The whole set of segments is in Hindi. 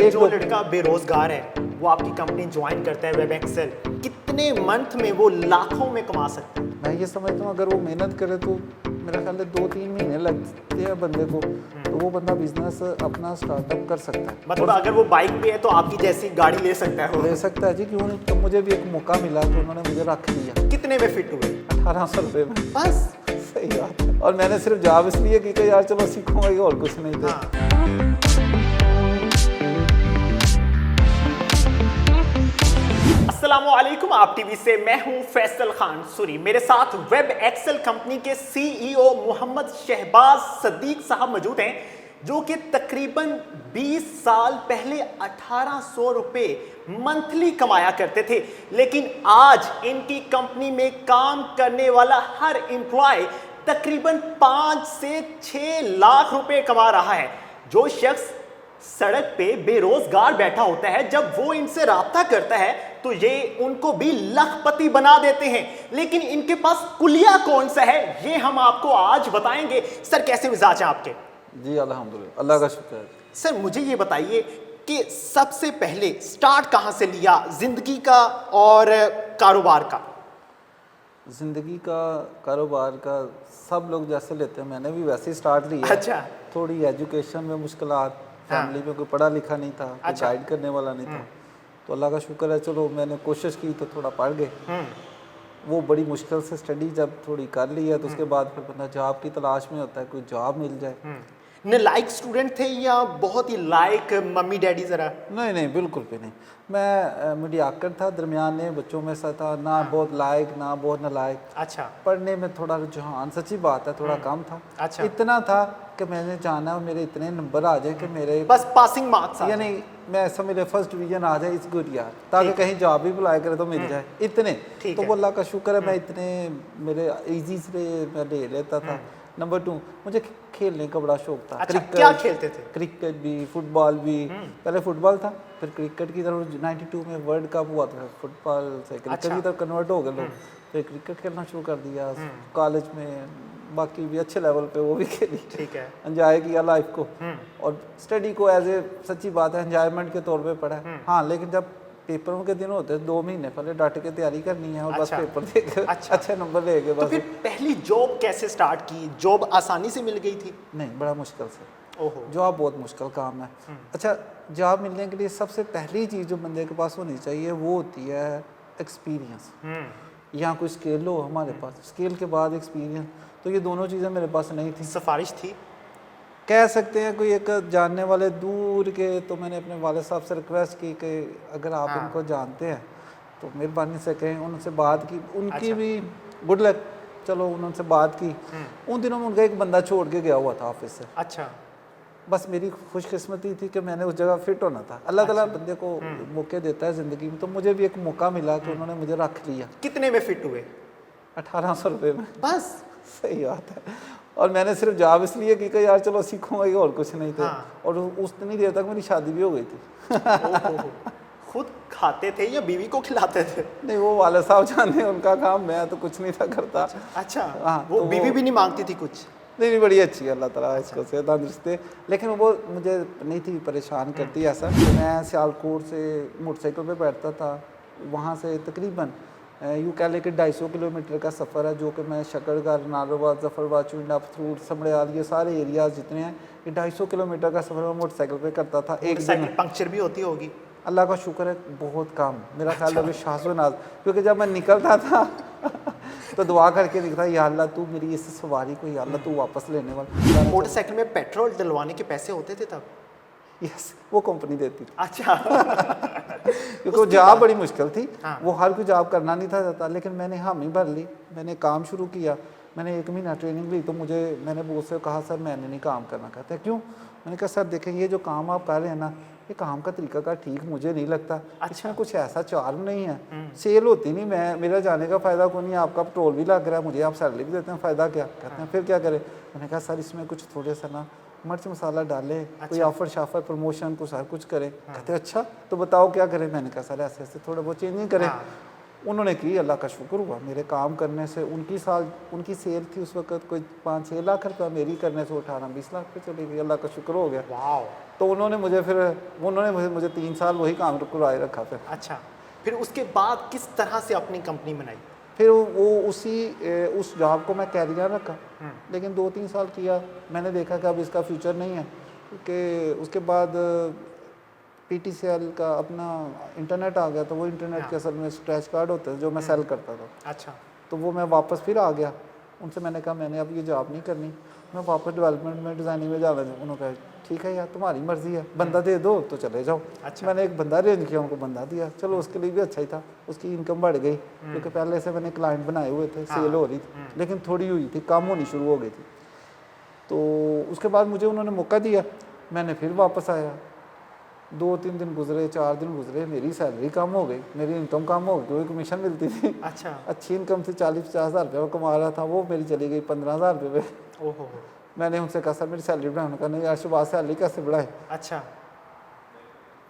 सर जो लड़का बेरोजगार है वो आपकी कंपनी ज्वाइन करता है वेब एक्सेल, कितने मंथ में वो लाखों में कमा सकता है? मैं ये समझता हूँ अगर वो मेहनत करे तो मेरा ख्याल है 2-3 महीने लगते हैं बंदे को, तो वो बंदा बिजनेस अपना स्टार्टअप कर सकता है। मतलब अगर वो बाइक पे है तो आपकी जैसी गाड़ी ले सकता है वो? ले सकता है जी, क्यों नहीं। तो मुझे भी एक मौका मिला तो उन्होंने मुझे रख लिया। कितने में फिट हुए? 1800 रुपये में। बस। सही बात है। और मैंने सिर्फ जॉब इसलिए की कि यार चलो सीखूंगा, ये और कुछ नहीं था। अस्सलामुअलैकुम, आप टीवी से मैं हूं फैसल खान सूरी। मेरे साथ वेब एक्सेल कंपनी के सीईओ मोहम्मद शहबाज सदीक साहब मौजूद हैं, जो कि तकरीबन 20 साल पहले 1800 रुपए मंथली कमाया करते थे, लेकिन आज इनकी कंपनी में काम करने वाला हर एम्प्लॉय तकरीबन 5 से 6 लाख रुपए कमा रहा है। जो शख्स सड़क पे बेरोजगार बैठा होता है, जब वो इनसे राब्ता करता है तो ये उनको भी लखपति बना देते हैं। लेकिन इनके पास कुलिया कौन सा है, ये हम आपको आज बताएंगे। सर कैसे मिजाज हैं आपके? जी अल्हम्दुलिल्लाह, अल्लाह का शुक्र है। सर मुझे ये बताइए कि सबसे पहले स्टार्ट कहाँ से लिया जिंदगी का और कारोबार का? जिंदगी का, कारोबार का सब लोग जैसे लेते हैं, मैंने भी वैसे ही स्टार्ट लिया। अच्छा। थोड़ी एजुकेशन में मुश्किलात, फैमिली में कोई पढ़ा लिखा नहीं था, कोई गाइड करने वाला नहीं था, तो अल्लाह का शुक्र है चलो मैंने कोशिश की तो थोड़ा पढ़ गए। वो बड़ी मुश्किल से स्टडी जब थोड़ी कर ली है तो उसके बाद फिर बंदा जॉब की तलाश में होता है, कोई जॉब मिल जाए। नालायक स्टूडेंट थे या बहुत ही लायक मम्मी डैडी जरा? नहीं नहीं, बिल्कुल भी नहीं। मैं मीडियाकर था, दरमियाने बच्चों में से था, ना बहुत लायक ना बहुत नालायक। अच्छा। पढ़ने में थोड़ा रुझान, सच्ची बात है, थोड़ा कम था। अच्छा। इतना था कि मैंने जाना मेरे इतने नंबर आ जाए कि मेरे बस पासिंग मार्क्स, यानी मैं ऐसा मेरे फर्स्ट डिवीजन आ जाए, इस गुड यार, ताकि कहीं जॉब भी अप्लाई करे तो मिल जाए, इतने। तो वो अल्लाह का शुक्र है मैं इतने मेरे इजी से मैं ले लेता था। नंबर 2, मुझे खेलने का बड़ा शौक था। अच्छा, क्या खेलते थे? क्रिकेट भी, फुटबॉल भी। पहले फुटबॉल था, फिर क्रिकेट की तरफ 92 में वर्ल्ड कप हुआ था, फुटबॉल से क्रिकेट की तरफ कन्वर्ट हो गए लोग, फिर क्रिकेट खेलना शुरू कर दिया कॉलेज में। बाकी भी अच्छे लेवल पे वो भी खेली, ठीक है, एंजॉय किया लाइफ को, और स्टडी को एज ए, सच्ची बात है, एंजॉयमेंट के तौर पे पढ़ा। हाँ, लेकिन जब पेपरों के दिन होते हैं 2 महीने पहले डट के तैयारी करनी है और बस पेपर दे के अच्छे नंबर लेके बस। तो फिर पहली जॉब कैसे स्टार्ट की? जॉब आसानी से मिल गई थी? नहीं, बड़ा मुश्किल से। ओहो। जॉब बहुत मुश्किल काम है। अच्छा, जॉब मिलने के लिए सबसे पहली चीज़ जो बंदे के पास होनी चाहिए वो होती है एक्सपीरियंस। यहाँ कोई स्किल हो हमारे पास, स्किल के बाद एक्सपीरियंस, तो ये दोनों चीज़ें मेरे पास नहीं थी। सिफारिश थी, कह सकते हैं, कोई एक जानने वाले दूर के, तो मैंने अपने वाले साहब से रिक्वेस्ट की कि अगर आप इनको जानते हैं तो मेहरबानी से कहें। उनसे बात की, उनकी भी गुड लक, चलो उनसे बात की। उन दिनों में उनका एक बंदा छोड़ के गया हुआ था ऑफिस से। अच्छा। बस मेरी खुशकिस्मती थी कि मैंने उस जगह फिट होना था। अल्लाह ताला बंदे को मौके देता है ज़िंदगी में, तो मुझे भी एक मौका मिला कि उन्होंने मुझे रख लिया। कितने में फिट हुए? 1800 रुपये में। बस। सही बात है। और मैंने सिर्फ जॉब इसलिए की कि यार चलो सीखूंगा, ये और कुछ नहीं थे। और उतनी देर तक मेरी शादी भी हो गई थी। खुद खाते थे या बीवी को खिलाते थे? नहीं, वो वाले साहब जाने, उनका काम, मैं तो कुछ नहीं था करता। अच्छा। हाँ, वो बीवी भी नहीं मांगती थी कुछ? नहीं, बड़ी अच्छी है, अल्लाह ताला इसको सेहत तंदुरुस्ती दे, लेकिन वो मुझे नहीं थी परेशान करती ऐसा। मैं सियालकोट से मोटरसाइकिल पे बैठता था, वहाँ से तकरीबन यूँ कह लें कि 250 किलोमीटर का सफ़र है, जो कि मैं शकरगढ़, नारोवाल, जफरबाद, चुंडा, फ्रूट, समड़ियाल, ये सारे एरियाज़ जितने हैं, ये 250 किलोमीटर का सफ़र मैं मोटरसाइकिल पे करता था। एक दिन पंक्चर भी होती होगी? अल्लाह का शुक्र है बहुत कम, मेरा ख्याल है शाज़, क्योंकि जब मैं निकलता था तो दुआ करके निकलता, या अल्लाह तू मेरी इस सवारी को, या अल्लाह तू वापस लेने वाला। मोटरसाइकिल में पेट्रोल डलवाने के पैसे होते थे तब? यस, वो कंपनी देती थी। अच्छा। क्योंकि वो जॉब बड़ी मुश्किल थी। वो हर कोई जॉब करना नहीं था जाता, लेकिन मैंने हामी भर ली, मैंने काम शुरू किया। मैंने 1 महीना ट्रेनिंग ली, तो मैंने बॉस से कहा सर मैंने नहीं काम करना। कहते हैं क्यों? मैंने कहा सर देखें, ये जो काम आप कर रहे हैं ना, ये काम का तरीका का ठीक मुझे नहीं लगता। इसमें कुछ ऐसा चार्म नहीं है, सेल होती नहीं, मेरा जाने का फ़ायदा कोई नहीं, आपका पेट्रोल भी लग रहा है, मुझे आप सैलरी भी देते हैं, फ़ायदा क्या? कहते हैं फिर क्या करें? मैंने कहा सर इसमें कुछ थोड़े सा ना मिर्च मसाला डालें, कोई ऑफर शाफर प्रमोशन कुछ हर कुछ करें। कहते अच्छा तो बताओ क्या करें? मैंने कहा सर ऐसे ऐसे थोड़ा बहुत चेंजिंग करें। उन्होंने की, अल्लाह का शुक्र हुआ मेरे काम करने से। उनकी सेल थी उस वक्त कोई 5-6 लाख रुपया, मेरी करने से 18-20 लाख पे चली गई, अल्लाह का शुक्र हो गया। वाह। तो उन्होंने मुझे 3 साल वही काम करवाए रखा फिर। अच्छा, फिर उसके बाद किस तरह से अपनी कंपनी बनाई? फिर वो उस जॉब को मैं कैरियर रखा, लेकिन 2-3 साल किया, मैंने देखा कि अब इसका फ्यूचर नहीं है, क्योंकि उसके बाद PTCL का अपना इंटरनेट आ गया, तो वो इंटरनेट के असल में स्क्रैच कार्ड होते हैं जो मैं सेल करता था। अच्छा। तो वो मैं वापस फिर आ गया, उनसे मैंने कहा मैंने अब ये जॉब नहीं करनी, मैं वापस डेवलपमेंट में डिज़ाइनिंग में जाना है। उन्होंने कहा ठीक है यार तुम्हारी मर्ज़ी है, बंदा दे दो तो चले जाओ। अच्छा। मैंने एक बंदा अरेंज किया, उनको बंदा दिया, चलो उसके लिए भी अच्छा ही था, उसकी इनकम बढ़ गई, क्योंकि पहले से मैंने क्लाइंट बनाए हुए थे, सेल हो रही थी, लेकिन थोड़ी हुई थी, कम होनी शुरू हो गई थी। तो उसके बाद मुझे उन्होंने मौका दिया, मैंने फिर वापस आया। 2-3 दिन गुजरे, 4 दिन गुजरे, मेरी सैलरी कम हो गई, मेरी इनकम कम हो गई, क्योंकि कमीशन मिलती थी। अच्छा। अच्छी इनकम थी, 40-50 हज़ार रुपये वो कमा रहा था, वो मेरी चली गई 15 हज़ार रुपये पे। ओहो। मैंने मैंने उनसे कहा सर मेरी सैलरी बढ़ाए, उन्होंने कहा नहीं यार शुभाष सैलरी कैसे बढ़ाए। अच्छा।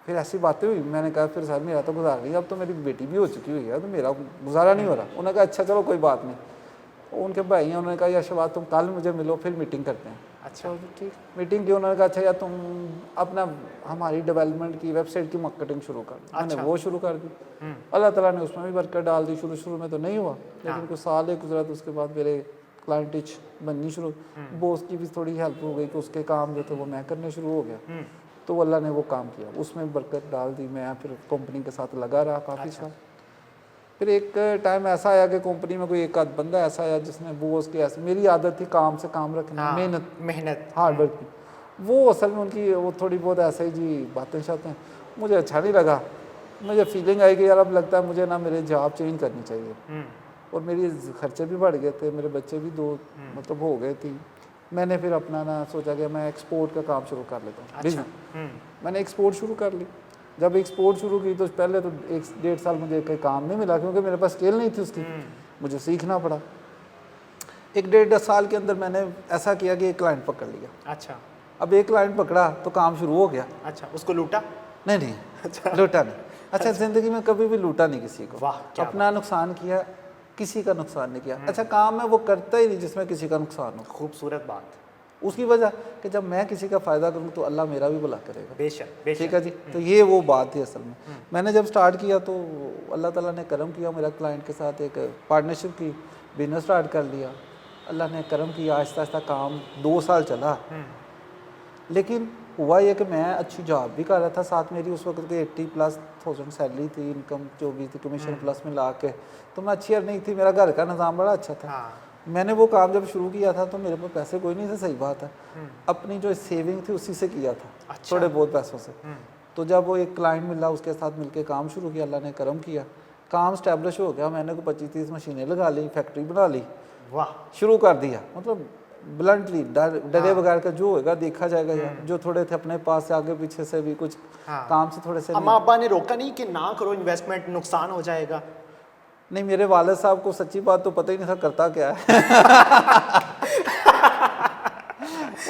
फिर ऐसी बातें हुई, मैंने कहा फिर सर मेरा तो गुजारा नहीं, अब तो मेरी बेटी भी हो चुकी हुई है, तो मेरा गुजारा नहीं हो रहा। उन्होंने कहा अच्छा चलो कोई बात नहीं। उनके भाई हैं, उन्होंने कहा यार शुभाष तुम कल मुझे मिलो, फिर मीटिंग करते हैं। अच्छा। ठीक, मीटिंग की। उन्होंने कहा अच्छा यार तुम अपना हमारी डेवलपमेंट की वेबसाइट की मार्केटिंग शुरू कर। मैंने वो शुरू कर दी, अल्लाह ताला ने उसमें भी बरकत डाल दी। शुरू में तो नहीं हुआ, लेकिन कुछ साल एक गुजरा तो उसके बाद मेरे क्लाइंट इच बननी शुरू, बॉस की भी थोड़ी हेल्प हो गई, तो उसके काम जो थे वो मैं करने शुरू हो गया। तो अल्लाह ने वो काम किया, उसमें बरकत डाल दी, मैं फिर कंपनी के साथ लगा रहा काफ़ी साल। फिर एक टाइम ऐसा आया कि कंपनी में कोई एक आध बंदा ऐसा आया जिसने बॉस की ऐसे, मेरी आदत थी काम से काम रखना, मेहनत हार्ड वर्क की, वो असल में उनकी वो थोड़ी बहुत ऐसे ही जी बातें शातें, मुझे अच्छा नहीं लगा। मुझे फीलिंग आई कि यार अब लगता है मुझे ना मेरे जॉब चेंज करनी चाहिए, और मेरी खर्चे भी बढ़ गए थे, मेरे बच्चे भी 2 मतलब हो गए थी। मैंने फिर अपना ना सोचा कि मैं एक्सपोर्ट का काम शुरू कर लेता हूँ। अच्छा। मैंने एक्सपोर्ट शुरू कर ली। जब एक्सपोर्ट शुरू की तो पहले तो 1-1.5 साल मुझे कोई काम नहीं मिला, क्योंकि मेरे पास स्किल नहीं थी उसकी, मुझे सीखना पड़ा। 1-1.5 साल के अंदर मैंने ऐसा किया कि एक क्लाइंट पकड़ लिया। अच्छा। अब एक क्लाइंट पकड़ा तो काम शुरू हो गया। अच्छा, उसको लूटा? नहीं अच्छा। लूटा नहीं। अच्छा, ज़िंदगी में कभी भी लूटा नहीं किसी को। वाह, अपना नुकसान किया, किसी का नुकसान नहीं किया। अच्छा, काम है वो करता ही नहीं जिसमें किसी का नुकसान हो। खूबसूरत बात। उसकी वजह कि जब मैं किसी का फ़ायदा करूँ तो अल्लाह मेरा भी भला करेगा। बेशक। ठीक है जी। तो ये वो बात थी असल में। मैंने जब स्टार्ट किया तो अल्लाह ताला ने करम किया, मेरा क्लाइंट के साथ एक पार्टनरशिप की, बिजनेस स्टार्ट कर लिया। अल्लाह ने करम किया, आहिस्ता आहिस्ता काम 2 साल चला। लेकिन हुआ ये कि मैं अच्छी जॉब भी कर रहा था, साथ मेरी उस वक्त की 80,000+ सैलरी थी, इनकम जो भी थी कमीशन प्लस में ला के, तो मैं अच्छी अर्निंग थी, मेरा घर का निज़ाम बड़ा अच्छा था। मैंने वो काम जब शुरू किया था तो मेरे पास पैसे कोई नहीं थे, सही बात है, अपनी जो सेविंग थी उसी से किया था। अच्छा। थोड़े बहुत पैसों से। तो जब वो एक क्लाइंट मिला, उसके साथ मिलके काम शुरू किया, अल्लाह ने करम किया, काम स्टैब्लिश हो गया। मैंने को 25-30 मशीनें लगा ली, फैक्ट्री बना ली। वाह। शुरू कर दिया, मतलब ब्लंटली डरे बगैर का जो होगा देखा जाएगा यार। जो थोड़े थे अपने पास से आगे पीछे से भी कुछ काम से थोड़े से अम्मा अब्बा ने रोका नहीं कि ना करो इन्वेस्टमेंट, नुकसान हो जाएगा? नहीं, मेरे वालिद साहब को सच्ची बात तो पता ही नहीं था करता क्या है।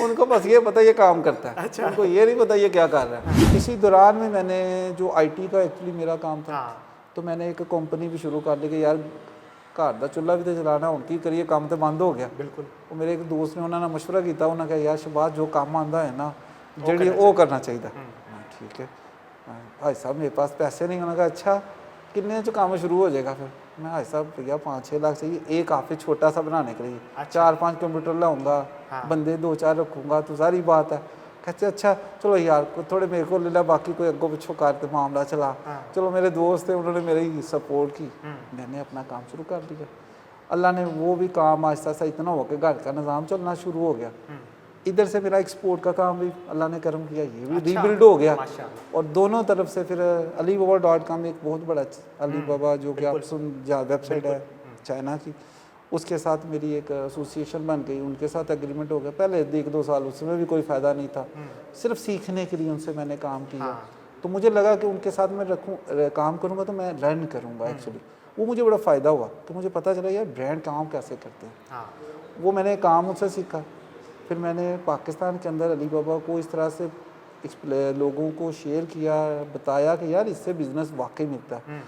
उनको बस ये पता ये काम करता है। अच्छा। उनको ये नहीं पता ये क्या कर रहा है। इसी दौरान में मैंने जो IT का एक्चुअली मेरा काम था, तो मैंने एक कंपनी भी शुरू कर ली कि यार घर का चूल्हा भी तो चलाना, उनकी करिए काम तो बंद हो गया। बिल्कुल। वो मेरे एक दोस्त ने उन्होंने मशवरा किया, उन्होंने कहा यार शबाज जो काम आंदा है ना जी वो करना चाहिए। ठीक है भाई साहब, मेरे पास पैसे नहीं। उन्होंने कहा अच्छा कितने जो काम शुरू हो जाएगा? फिर मैं भाई साहब भैया 5-6 लाख चाहिए एक ऑफिस छोटा सा बनाने के लिए। 4-5 कंप्यूटर लाऊंगा, बंदे 2-4 रखूँगा, तो सारी बात है। कहते अच्छा चलो यार थोड़े मेरे को ले ला, बाकी कोई अगो पिछो करते मामला चला। चलो मेरे दोस्त थे, उन्होंने मेरी सपोर्ट की, मैंने अपना काम शुरू कर दिया। अल्लाह ने वो भी काम आहिस्ता आहिस्ता इतना हो कि घर का निज़ाम चलना शुरू हो गया। इधर से मेरा एक्सपोर्ट का काम भी अल्लाह ने करम किया, ये भी रीबिल्ड हो गया। और दोनों तरफ से फिर Alibaba.com एक बहुत बड़ा Alibaba जो कि आप वेबसाइट है चाइना की, उसके साथ मेरी एक एसोसिएशन बन गई, उनके साथ एग्रीमेंट हो गया। पहले 1-2 साल उसमें भी कोई फ़ायदा नहीं था, सिर्फ सीखने के लिए उनसे मैंने काम किया। तो मुझे लगा कि उनके साथ मैं काम करूँगा तो मैं लर्न करूँगा एक्चुअली। वो मुझे बड़ा फ़ायदा हुआ, तो मुझे पता चला यार ब्रांड काम कैसे करते हैं। वो मैंने काम उनसे सीखा। फिर मैंने पाकिस्तान के अंदर Alibaba को इस तरह से लोगों को शेयर किया, बताया कि यार इससे बिज़नेस वाकई मिलता है।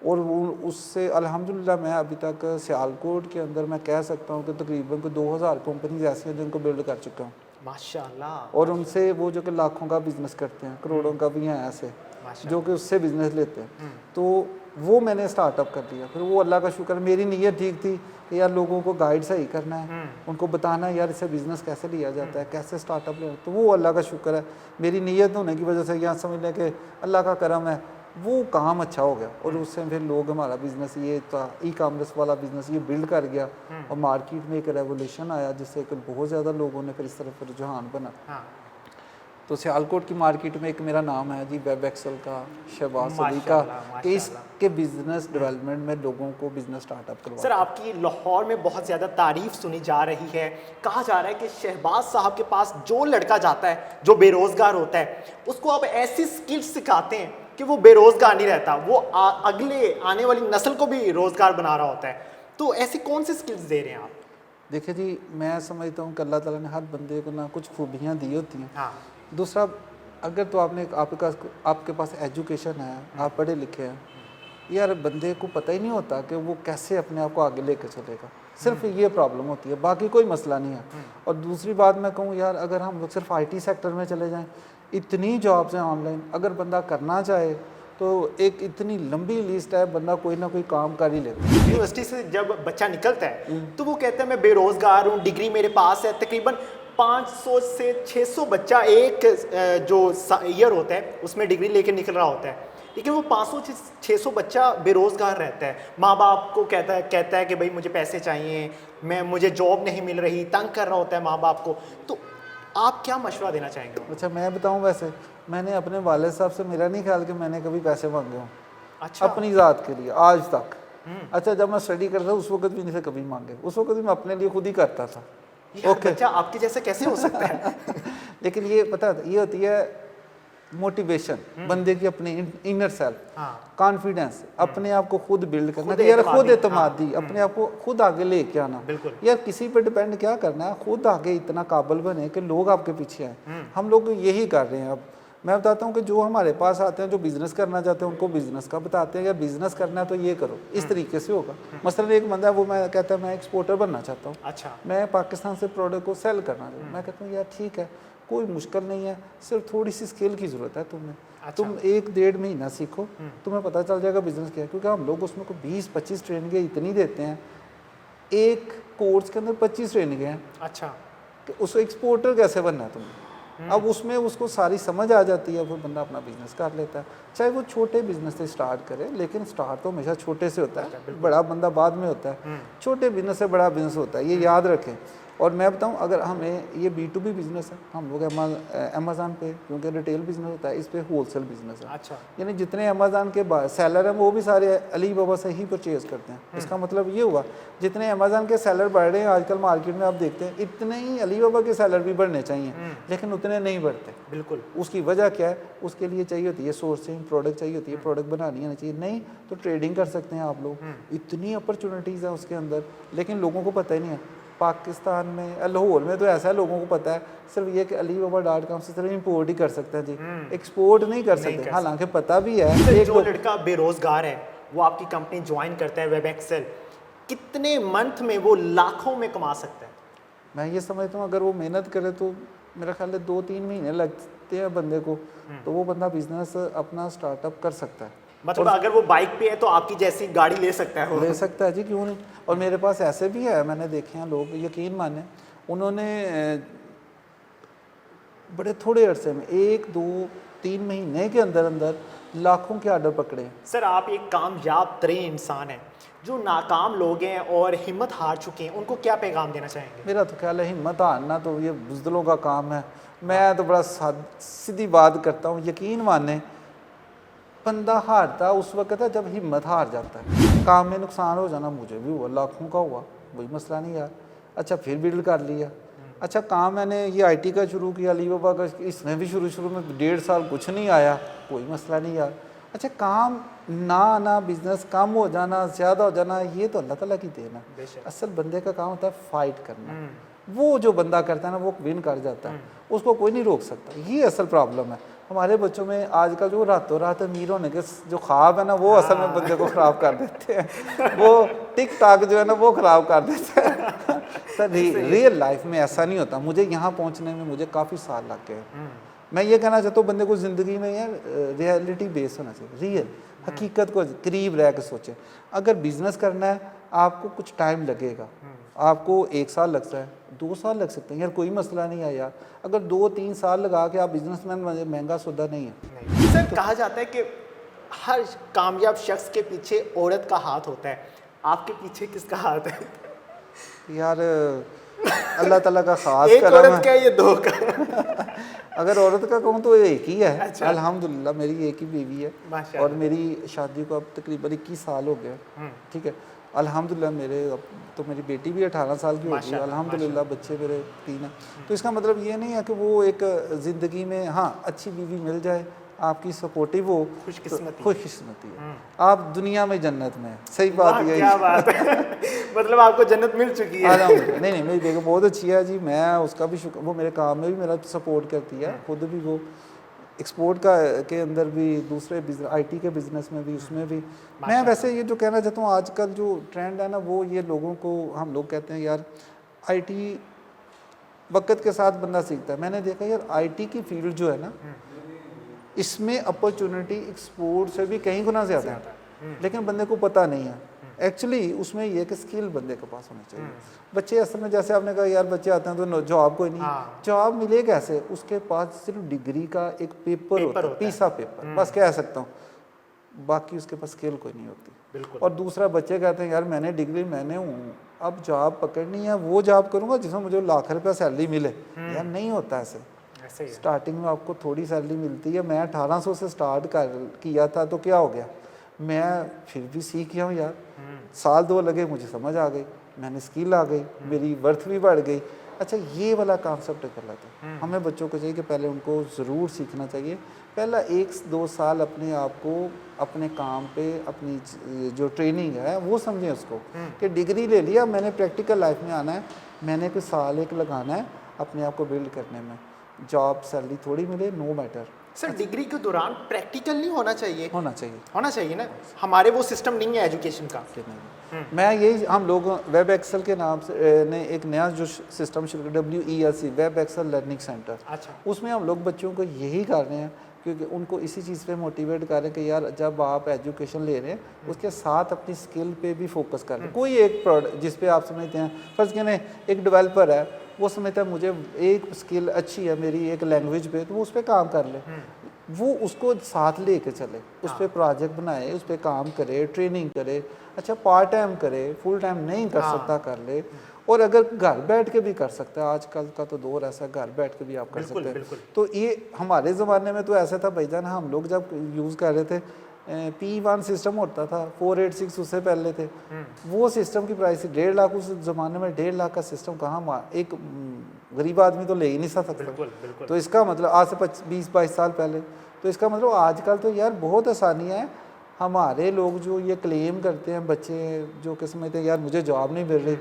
और उससे अल्हम्दुलिल्लाह मैं अभी तक सियालकोट के अंदर मैं कह सकता हूँ कि तकरीबन 2000 कंपनीज ऐसी हैं जिनको बिल्ड कर चुका हूँ। माशाल्लाह। और उनसे वो जो कि लाखों का बिजनेस करते हैं, करोड़ों का भी हैं ऐसे जो कि उससे बिजनेस लेते हैं। तो वो मैंने स्टार्टअप कर दिया। फिर वो अल्लाह का शुक्र, मेरी नीयत ठीक थी कि यार लोगों को गाइड सही करना है, उनको बताना है यार इससे बिज़नेस कैसे लिया जाता है, कैसे स्टार्टअप लिया। तो वो अल्लाह का शुक्र है, मेरी नीयत होने की वजह से यहाँ समझ लें कि अल्लाह का करम है, वो काम अच्छा हो गया। और उससे फिर लोग हमारा बिज़नेस ये था, ई कॉमर्स वाला बिज़नेस ये बिल्ड कर गया और मार्केट में एक रेवोल्यूशन आया जिससे कि बहुत ज़्यादा लोगों ने फिर इस तरफ रुझान बना। हाँ। तो सियालकोट की मार्केट में एक मेरा नाम है जी, वेब एक्सेल का, शहबाज सदीक का, माशाल्लाह, कि इसके बिजनेस डेवलपमेंट में लोगों को बिजनेस स्टार्टअप करवा। सर आपकी लाहौर में बहुत ज़्यादा तारीफ सुनी जा रही है, कहा जा रहा है कि शहबाज साहब के पास जो लड़का जाता है जो बेरोज़गार होता है उसको आप ऐसी स्किल्स सिखाते हैं कि वो बेरोज़गार नहीं रहता, वो अगले आने वाली नस्ल को भी रोज़गार बना रहा होता है। तो ऐसी कौन सी स्किल्स दे रहे हैं आप? देखिए जी, मैं समझता हूँ कि अल्लाह ताला ने हर बंदे को ना कुछ खूबियाँ दी होती हैं। हाँ। दूसरा, अगर तो आपके पास एजुकेशन है, आप पढ़े लिखे हैं, यार बंदे को पता ही नहीं होता कि वो कैसे अपने आप को आगे लेकर चलेगा। सिर्फ ये प्रॉब्लम होती है, बाकी कोई मसला नहीं है। और दूसरी बात मैं कहूँ यार, अगर हम लोग सिर्फ आईटी सेक्टर में चले जाएं, इतनी जॉब्स हैं ऑनलाइन, अगर बंदा करना चाहे तो एक इतनी लंबी लिस्ट है, बंदा कोई ना कोई काम कर ही लेता है। यूनिवर्सिटी से जब बच्चा निकलता है तो वो कहता है मैं बेरोज़गार हूँ, डिग्री मेरे पास है। तकरीबन 500 से 600 बच्चा एक जो ईयर होता है उसमें डिग्री लेके निकल रहा होता है, लेकिन वो 500 से 600 बच्चा बेरोज़गार रहता है। माँ बाप को कहता है कि भाई मुझे पैसे चाहिए, मुझे जॉब नहीं मिल रही, तंग कर रहा होता है माँ बाप को। तो आप क्या मशवरा देना चाहेंगे? अच्छा, मैं बताऊं, वैसे मैंने अपने वालिद साहब से, मेरा नहीं ख्याल कि मैंने कभी पैसे मांगे हों। अच्छा। अपनी ज़ात के लिए आज तक। अच्छा, जब मैं स्टडी करता था उस वक्त भी नहीं से कभी मांगे, उस वक्त भी मैं अपने लिए खुद ही करता था। ओके। बच्चा आपके जैसे कैसे हो सकता है? लेकिन ये पता ये होती है मोटिवेशन, बंदे की अपनी इनर सेल्फ कॉन्फिडेंस, अपने आप को खुद बिल्ड करना कि यार खुद एतमादी, अपने आप को खुद आगे लेके आना। यार किसी पे डिपेंड क्या करना है, खुद आगे इतना काबिल बने कि लोग आपके पीछे आए। हम लोग यही कर रहे हैं। अब मैं बताता हूँ कि जो हमारे पास आते हैं, जो बिज़नेस करना चाहते हैं, उनको बिज़नेस का बताते हैं, या बिज़नेस करना है तो ये करो, इस तरीके से होगा। मसलन एक बंदा है, वो मैं कहता है मैं एक्सपोर्टर बनना चाहता हूँ। अच्छा। मैं पाकिस्तान से प्रोडक्ट को सेल करना चाहता हूँ। मैं कहता हूँ यार ठीक है, कोई मुश्किल नहीं है, सिर्फ थोड़ी सी स्किल की ज़रूरत है तुम्हें। अच्छा। तुम 1-1.5 महीना सीखो, तुम्हें पता चल जाएगा बिज़नेस क्या है। क्योंकि हम लोग उसमें को 20-25 ट्रेनिंगें इतनी देते हैं, एक कोर्स के अंदर 25 ट्रेनिंगें हैं। अच्छा। कि उसको एक्सपोर्टर कैसे बनना है तुम्हें। अब उसमें उसको सारी समझ आ जाती है, फिर बंदा अपना बिजनेस कर लेता है। चाहे वो छोटे बिजनेस से स्टार्ट करे, लेकिन स्टार्ट तो हमेशा छोटे से होता है, बड़ा बंदा बाद में होता है। छोटे बिजनेस से बड़ा बिजनेस होता है, ये याद रखें। और मैं बताऊं, अगर हमें ये B2B बिजनेस है, हम लोग अमेज़न पे, क्योंकि रिटेल बिजनेस होता है, इस पे होलसेल बिजनेस है। अच्छा। यानी जितने अमेज़न के सेलर हैं वो भी सारे अली बाबा से ही परचेज करते हैं। इसका मतलब ये हुआ, जितने अमेज़न के सेलर बढ़ रहे हैं आजकल मार्केट में, आप देखते हैं इतने ही अली बाबा के सेलर भी बढ़ने चाहिए, लेकिन उतने नहीं बढ़ते। बिल्कुल। उसकी वजह क्या है? उसके लिए चाहिए होती है सोर्सिंग, प्रोडक्ट चाहिए होती है, प्रोडक्ट बनानी आनी चाहिए। नहीं तो ट्रेडिंग कर सकते हैं आप लोग, इतनी अपॉर्चुनिटीज़ है उसके अंदर, लेकिन लोगों को पता ही नहीं है। पाकिस्तान में, लाहौर में तो ऐसा है, लोगों को पता है सिर्फ ये कि alibaba.com से सिर्फ इंपोर्ट ही कर सकते हैं जी, एक्सपोर्ट नहीं कर सकते। हालांकि पता भी है। जो लड़का बेरोजगार है वो आपकी कंपनी ज्वाइन करता है वेब एक्सेल, कितने मंथ में वो लाखों में कमा सकता है? मैं ये समझता हूँ अगर वो मेहनत करे तो मेरा ख्याल है 2-3 महीने लगते हैं बंदे को, तो वो बंदा बिजनेस अपना स्टार्टअप कर सकता है। मतलब अगर वो बाइक पे है तो आपकी जैसी गाड़ी ले सकता है? ले सकता है जी, क्यों नहीं। और मेरे पास ऐसे भी है, मैंने देखे हैं लोग, यकीन माने, उन्होंने बड़े थोड़े अरसे में 1-2-3 महीने के अंदर अंदर लाखों के ऑर्डर पकड़े हैं। सर आप एक कामयाब तरीन इंसान हैं, जो नाकाम लोग हैं और हिम्मत हार चुके हैं, उनको क्या पैगाम देना चाहेंगे? मेरा तो ख्याल है हिम्मत हारना तो ये बुज़दिलों का काम है। मैं तो बड़ा सीधी बात करता हूँ, यकीन माने बंदा हारता उस वक्त है जब हिम्मत हार जाता है। काम में नुकसान हो जाना मुझे भी हुआ, लाखों का हुआ, कोई मसला नहीं यार। अच्छा, फिर बिल्ड कर लिया। अच्छा, काम मैंने ये IT का शुरू किया, अलीबाबा का, इसमें भी शुरू में 1.5 साल कुछ नहीं आया, कोई मसला नहीं यार। अच्छा, काम ना आना, बिजनेस कम हो जाना, ज़्यादा हो जाना, ये तो अल्लाह ताला की देन है। असल बंदे का काम होता है फाइट करना। वो जो बंदा करता है ना, वो विन कर जाता है, उसको कोई नहीं रोक सकता। ये असल प्रॉब्लम है। हमारे बच्चों में आजकल जो रातों रात अमीर होने के जो ख्वाब है ना, वो असल में बंदे को ख़राब कर देते हैं। वो टिक टाक जो है ना, वो ख़राब कर देते हैं। तो रियल लाइफ में ऐसा नहीं होता। मुझे यहाँ पहुँचने में मुझे काफ़ी साल लग गए। मैं ये कहना चाहता हूँ बंदे को ज़िंदगी में यार रियलिटी बेस होना चाहिए, रियल हकीकत को करीब रह के सोचें। अगर बिजनेस करना है आपको कुछ टाइम लगेगा, आपको 1 साल लगता है, 2 साल लग सकते हैं यार, कोई मसला नहीं है यार। अगर 2-3 साल लगा के आप बिजनेसमैन बने, महंगा सौदा नहीं है। सर कहा जाता है कि हर कामयाब शख्स के पीछे औरत का हाथ होता है, आपके पीछे किसका हाथ है? यार अल्लाह ताला का खास एक करम औरत है। का ये 2 का? अगर औरत का कहूँ तो एक ही है। अच्छा। अल्हम्दुलिल्लाह मेरी एक ही बीवी है माशाअल्लाह। और मेरी शादी को अब तकरीबन 21 साल हो गए। ठीक है, अल्हम्दुलिल्लाह मेरे अब तो मेरी बेटी भी 18 साल की हो गई। माशाअल्लाह, अल्हम्दुलिल्लाह बच्चे मेरे 3 हैं। तो इसका मतलब ये नहीं है कि वो एक ज़िंदगी में हाँ अच्छी बीवी मिल जाए, आपकी सपोर्टिव हो, खुशकिस्मती। खुशकिस्मती है। आप दुनिया में जन्नत में है। सही बात वाह, यही क्या बात है। मतलब आपको जन्नत मिल चुकी है। अल्हम्दुलिल्लाह। नहीं मेरी बेगम बहुत अच्छी है जी। मैं उसका भी शुक्र, वो मेरे काम में भी मेरा सपोर्ट करती है। खुद भी वो एक्सपोर्ट का के अंदर भी, दूसरे आईटी के बिजनेस में भी, उसमें भी। मैं वैसे ये जो कहना चाहता हूँ आजकल जो ट्रेंड है ना, वो ये लोगों को हम लोग कहते हैं यार आईटी वक्त के साथ बंदा सीखता है। मैंने देखा यार आईटी की फील्ड जो है ना, इसमें अपॉर्चुनिटी एक्सपोर्ट से भी कहीं गुना ज़्यादा है, लेकिन बंदे को पता नहीं है। एक्चुअली उसमें ये कि स्किल बंदे के पास होनी चाहिए। बच्चे असल में जैसे आपने कहा यार बच्चे आते हैं तो जॉब कोई नहीं, जॉब मिले कैसे? उसके पास सिर्फ डिग्री का एक पेपर होता है, पीसा पेपर, बस कह सकता हूँ, बाकी उसके पास स्किल कोई नहीं होती। और दूसरा बच्चे कहते हैं यार मैंने डिग्री मैंने हूँ, अब जॉब पकड़नी है, वो जॉब करूँगा जिसमें मुझे लाख रुपया सैलरी मिले। यार नहीं होता ऐसे। स्टार्टिंग में आपको थोड़ी सैलरी मिलती है। मैं 1800 से स्टार्ट किया था तो क्या हो गया, मैं फिर भी सीख गया हूँ यार। 1-2 लगे, मुझे समझ आ गई, मैंने स्किल आ गई, मेरी वर्थ भी बढ़ गई। अच्छा ये वाला कॉन्सेप्ट कर लेते हैं। हमें बच्चों को चाहिए कि पहले उनको ज़रूर सीखना चाहिए। पहला 1-2 साल अपने आप को अपने काम पे, अपनी जो ट्रेनिंग है वो समझें उसको, कि डिग्री ले लिया, मैंने प्रैक्टिकल लाइफ में आना है, मैंने कोई साल 1 लगाना है अपने आप को बिल्ड करने में। जॉब सैलरी थोड़ी मिले, नो मैटर। सर डिग्री के दौरान प्रैक्टिकल नहीं होना चाहिए? होना चाहिए, होना चाहिए ना। हमारे वो सिस्टम नहीं है एजुकेशन का। मैं यही, हम लोग वेब एक्सेल के नाम से ने एक नया जो सिस्टम शुरू किया, WELC, web excel learning centre. अच्छा। उसमें हम लोग बच्चों को यही कर रहे हैं, क्योंकि उनको इसी चीज़ पे मोटिवेट कर रहे हैं कि यार जब आप एजुकेशन ले रहे हैं उसके साथ अपनी स्किल पे भी फोकस कर रहे हैं। कोई एक प्रोडक्ट जिस पे आप समझते हैं, फर्ज करें एक डेवलपर है, वो समझता है मुझे एक स्किल अच्छी है मेरी एक लैंग्वेज पे, तो वो उस पर काम कर ले, वो उसको साथ लेके चले, उस पर प्रोजेक्ट बनाए, उस पर काम करे, ट्रेनिंग करे। अच्छा पार्ट टाइम करे, फुल टाइम नहीं कर सकता कर ले, और अगर घर बैठ के भी कर सकता है, आजकल का तो दौर ऐसा, घर बैठ के भी आप कर सकते हैं। तो ये हमारे ज़माने में तो ऐसा था भाईजान, हम लोग जब यूज़ कर रहे थे P1 सिस्टम होता था, 486 उससे पहले थे, वो सिस्टम की प्राइस 1.5 लाख। उस ज़माने में 1.5 लाख का सिस्टम कहाँ एक गरीब आदमी तो ले ही नहीं सकता। तो इसका मतलब आज से 20-22 साल पहले, तो इसका मतलब आजकल तो यार बहुत आसानियाँ है। हमारे लोग जो ये क्लेम करते हैं, बच्चे जो कि समझते हैं यार मुझे जॉब नहीं मिल रही,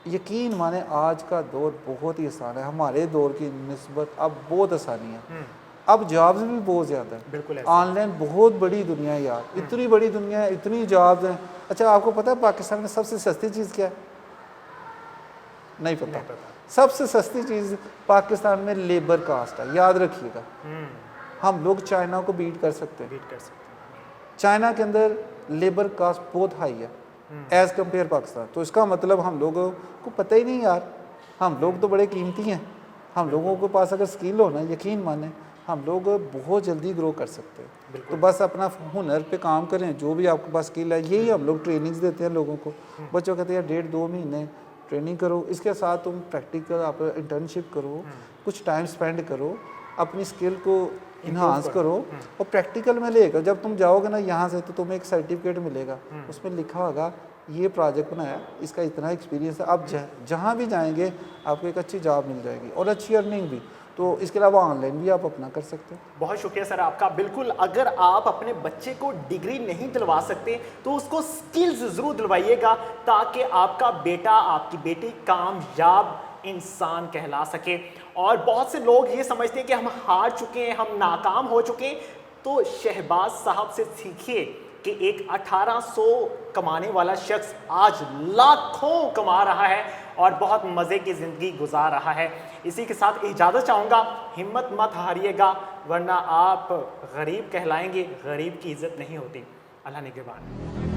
यकीन माने आज का दौर बहुत ही आसान है। हमारे दौर की निस्बत अब बहुत आसानी है। अब जॉब्स भी बहुत ज़्यादा है, ऑनलाइन बहुत बड़ी दुनिया है यार, इतनी बड़ी दुनिया है, इतनी जॉब्स हैं। अच्छा आपको पता है पाकिस्तान में सबसे सस्ती चीज़ क्या है? नहीं पता। सबसे सस्ती चीज़ पाकिस्तान में लेबर कास्ट है, याद रखिएगा। हम लोग चाइना को बीट कर सकते हैं। चाइना के अंदर लेबर कास्ट बहुत हाई है एज़ कम्पेयर पाकिस्तान। तो इसका मतलब हम लोगों को पता ही नहीं यार, हम लोग तो बड़े कीमती हैं। हम लोगों के पास अगर स्किल हो ना, यकीन माने हम लोग बहुत जल्दी ग्रो कर सकते हैं। तो बस अपना हुनर पे काम करें, जो भी आपके पास स्किल है, यही हम लोग ट्रेनिंग्स देते हैं लोगों को। बच्चों कहते हैं 1.5-2 महीने ट्रेनिंग करो, इसके साथ तुम प्रैक्टिकल आप इंटर्नशिप करो, कुछ टाइम स्पेंड करो, अपनी स्किल को इन्हांस करो, और प्रैक्टिकल में लेकर जब तुम जाओगे ना यहाँ से, तो तुम्हें एक सर्टिफिकेट मिलेगा, उसमें लिखा होगा ये प्रोजेक्ट बनाया, इसका इतना एक्सपीरियंस है। आप जहाँ भी जाएंगे आपको एक अच्छी जॉब मिल जाएगी और अच्छी अर्निंग भी। तो इसके अलावा ऑनलाइन भी आप अपना कर सकते हैं। बहुत शुक्रिया सर आपका। बिल्कुल, अगर आप अपने बच्चे को डिग्री नहीं दिलवा सकते तो उसको स्किल्स ज़रूर दिलवाइएगा, ताकि आपका बेटा आपकी बेटी कामयाब इंसान कहला सके। और बहुत से लोग ये समझते हैं कि हम हार चुके हैं, हम नाकाम हो चुके हैं। तो शहबाज साहब से सीखिए कि एक 1800 कमाने वाला शख्स आज लाखों कमा रहा है और बहुत मज़े की ज़िंदगी गुजार रहा है। इसी के साथ इजाज़त चाहूँगा, हिम्मत मत हारिएगा वरना आप गरीब कहलाएंगे, गरीब की इज़्ज़त नहीं होती। अल्लाह निगहबान।